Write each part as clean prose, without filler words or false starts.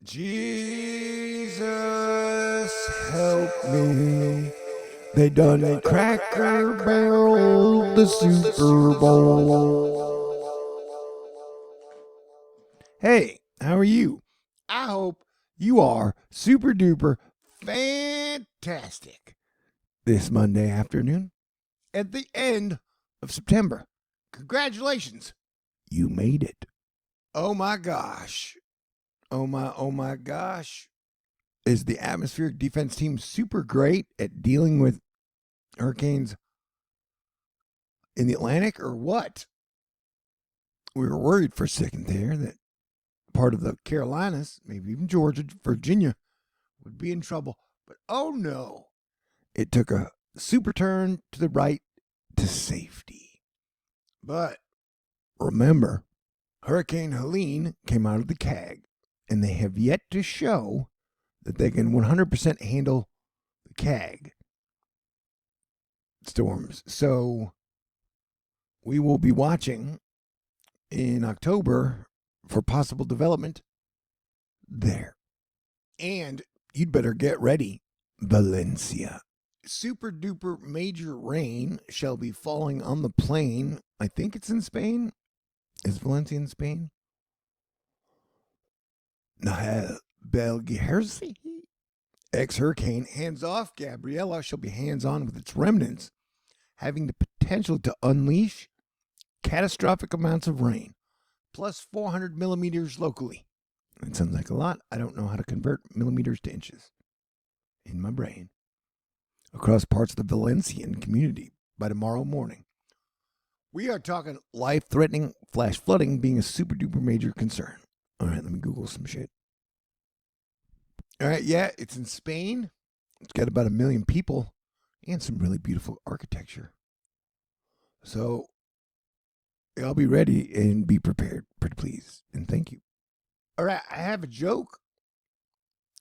Jesus, help me. They done a Cracker Barrel the Super Bowl. Hey, how are you? I hope you are super duper fantastic this Monday afternoon at the end of September. Congratulations, you made it. Oh my gosh. Oh my gosh. Is the atmospheric defense team super great at dealing with hurricanes in the Atlantic or what? We were worried for a second there that part of the Carolinas, maybe even Georgia, Virginia, would be in trouble. But oh no, it took a super turn to the right to safety. But remember, Hurricane Helene came out of the CAG, and they have yet to show that they can 100% handle the CAG storms. So we will be watching in October for possible development there. And you'd better get ready, Valencia. Super duper major rain shall be falling on the plain. I think it's in Spain. Is Valencia in Spain? Nahel Belgierzi. Ex-hurricane hands off Gabriella shall be hands-on with its remnants, having the potential to unleash catastrophic amounts of rain, plus 400 millimeters locally. That sounds like a lot. I don't know how to convert millimeters to inches in my brain. Across parts of the Valencian community by tomorrow morning. We are talking life-threatening flash flooding being a super-duper major concern. All right, let me Google some shit. All right, yeah, it's in Spain. It's got about 1 million people and some really beautiful architecture. So I'll be ready and be prepared, pretty please, and thank you. All right, I have a joke.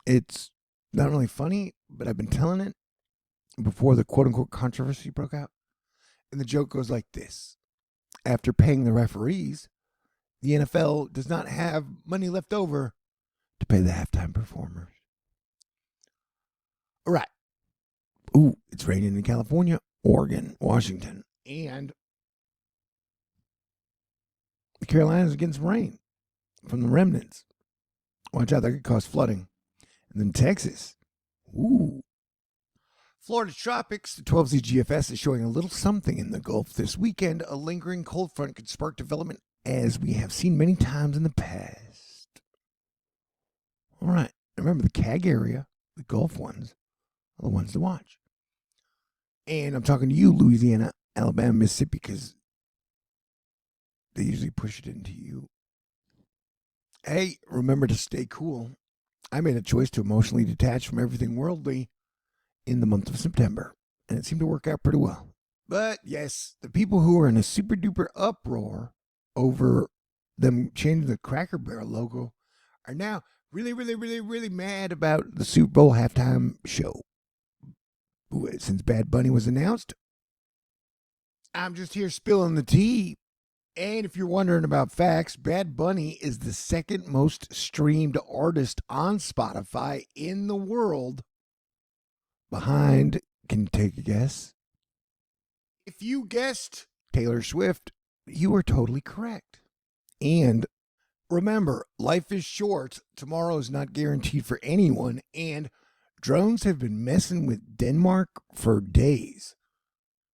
It's not really funny, but I've been telling it before the quote-unquote controversy broke out. And the joke goes like this. After paying the referees, the NFL does not have money left over to pay the halftime performers. All right. Ooh, it's raining in California, Oregon, Washington, and the Carolinas are getting some rain from the remnants. Watch out, that could cause flooding. And then Texas. Ooh. Florida tropics, the 12Z GFS is showing a little something in the Gulf this weekend. A lingering cold front could spark development as we have seen many times in the past. All right. Remember the CAG area, the Gulf ones, are the ones to watch. And I'm talking to you, Louisiana, Alabama, Mississippi, because they usually push it into you. Hey, remember to stay cool. I made a choice to emotionally detach from everything worldly in the month of September, and it seemed to work out pretty well. But yes, the people who are in a super duper uproar over them changing the Cracker Barrel logo are now really mad about the Super Bowl halftime show. Since Bad Bunny was announced, I'm just here spilling the tea. And if you're wondering about facts, Bad Bunny is the second most streamed artist on Spotify in the world. Behind, can you take a guess? If you guessed Taylor Swift, you were totally correct. And remember, life is short. Tomorrow is not guaranteed for anyone. And drones have been messing with Denmark for days.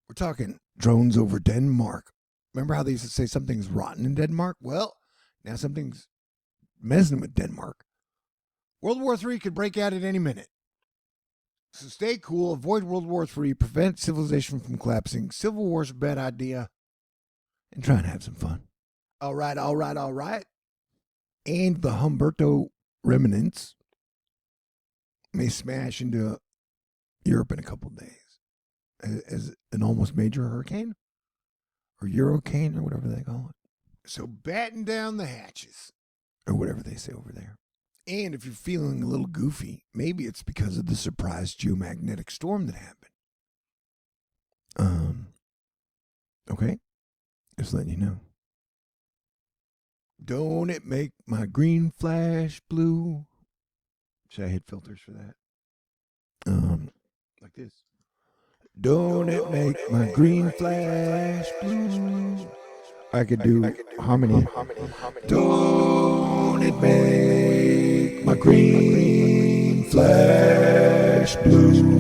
We're talking drones over Denmark. Remember how they used to say something's rotten in Denmark? Well, now something's messing with Denmark. World War III could break out at any minute. So stay cool, avoid World War III, prevent civilization from collapsing. Civil War's a bad idea. And try and have some fun. All right. And the Humberto remnants may smash into Europe in a couple days as an almost major hurricane or Eurocane or whatever they call it. So batten down the hatches or whatever they say over there. And if you're feeling a little goofy, maybe it's because of the surprise geomagnetic storm that happened. Okay, just letting you know. Don't it make my green flash blue? Should I hit filters for that? Like this. Don't it make my green flash blue? I could do harmony. Don't it make my green flash blue?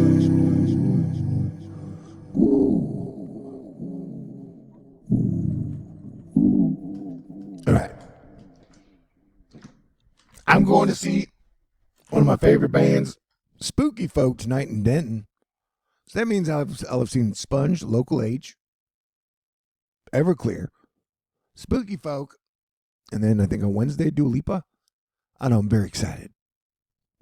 All right. I'm going to see one of my favorite bands, Spooky Folk, tonight in Denton. So that means I'll have seen Sponge, Local H, Everclear, Spooky Folk, and then I think on Wednesday, Dua Lipa. I know, I'm very excited.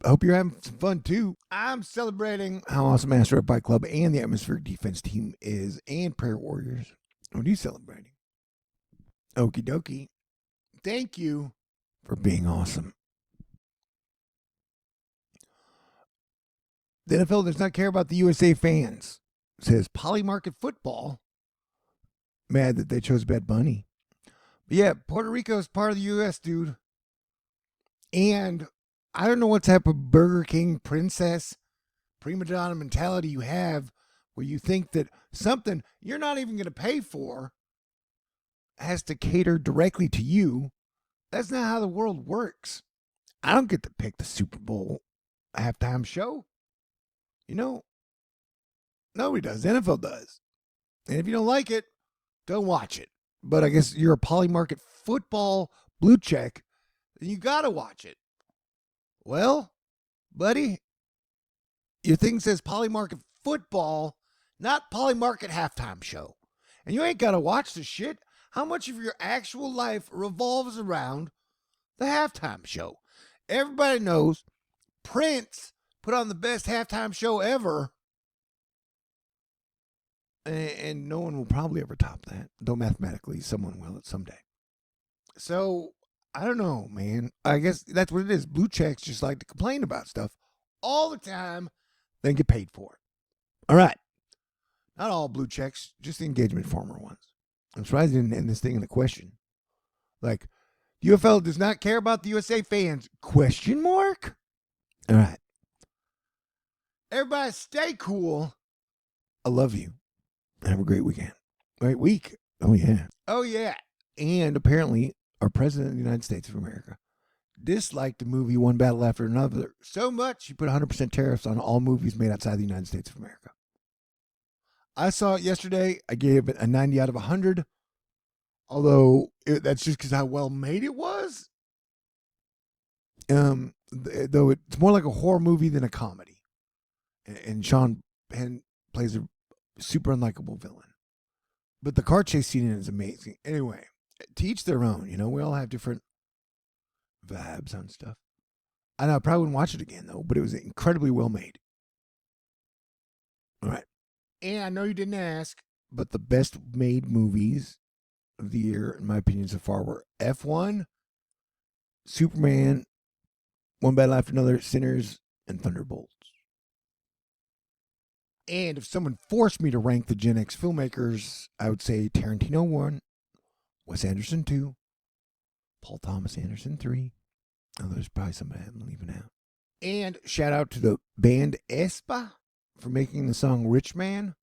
I hope you're having some fun too. I'm celebrating how awesome Master Bike Club and the Atmospheric Defense Team is, and Prayer Warriors. What are you celebrating? Okie dokie. Thank you for being awesome. The NFL does not care about the USA fans, says Polymarket Football. Mad that they chose Bad Bunny. But yeah, Puerto Rico is part of the U.S., dude. And I don't know what type of Burger King princess prima donna mentality you have where you think that something you're not even going to pay for has to cater directly to you. That's not how the world works. I don't get to pick the Super Bowl halftime show. You know, nobody does. The NFL does. And if you don't like it, don't watch it. But I guess you're a Polymarket Football blue check, and you got to watch it. Well, buddy, your thing says Polymarket Football, not Polymarket Halftime Show. And you ain't got to watch the shit. How much of your actual life revolves around the halftime show? Everybody knows Prince put on the best halftime show ever. And no one will probably ever top that. Though mathematically, someone will someday. So, I don't know, man. I guess that's what it is. Blue checks just like to complain about stuff all the time, then get paid for it. All right. Not all blue checks, just the engagement farmer ones. I'm surprised I didn't end this thing in a question. Like, UFL does not care about the USA fans? Question mark? All right. Everybody stay cool. I love you. Have a great weekend. Great week. Oh, yeah. Oh, yeah. And apparently, our president of the United States of America disliked the movie One Battle After Another so much he put 100% tariffs on all movies made outside the United States of America. I saw it yesterday. I gave it a 90 out of 100. Although, that's just because how well made it was. Though it's more like a horror movie than a comedy. And Sean Penn plays a super unlikable villain. But the car chase scene is amazing. Anyway, to each their own. You know, we all have different vibes on stuff. I know I probably wouldn't watch it again, though, but it was incredibly well made. All right. And I know you didn't ask, but the best made movies of the year, in my opinion, so far were F1, Superman, One Battle After Another, Sinners, and Thunderbolts. And if someone forced me to rank the Gen X filmmakers, I would say Tarantino 1, Wes Anderson 2, Paul Thomas Anderson 3. Oh, there's probably somebody I'm leaving out. And shout out to the band Espa for making the song Rich Man.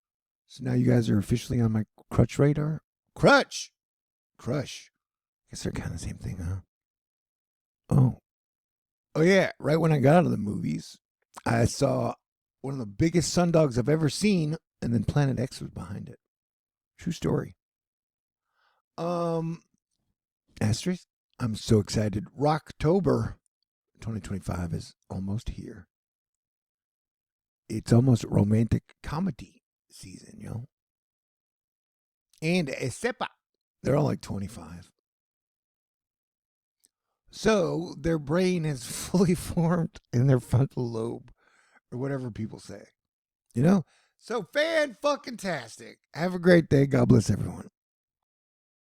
So now you guys are officially on my crutch radar. Crush. I guess they're kind of the same thing, huh? Oh yeah, right when I got out of the movies, I saw one of the biggest Sundogs I've ever seen, and then Planet X was behind it. True story. Asterisk. I'm so excited. Rocktober 2025 is almost here. It's almost romantic comedy season, yo. And Esepa. They're all like 25. So their brain is fully formed in their frontal lobe, or whatever people say. You know? So fan-fucking-tastic. Have a great day. God bless everyone.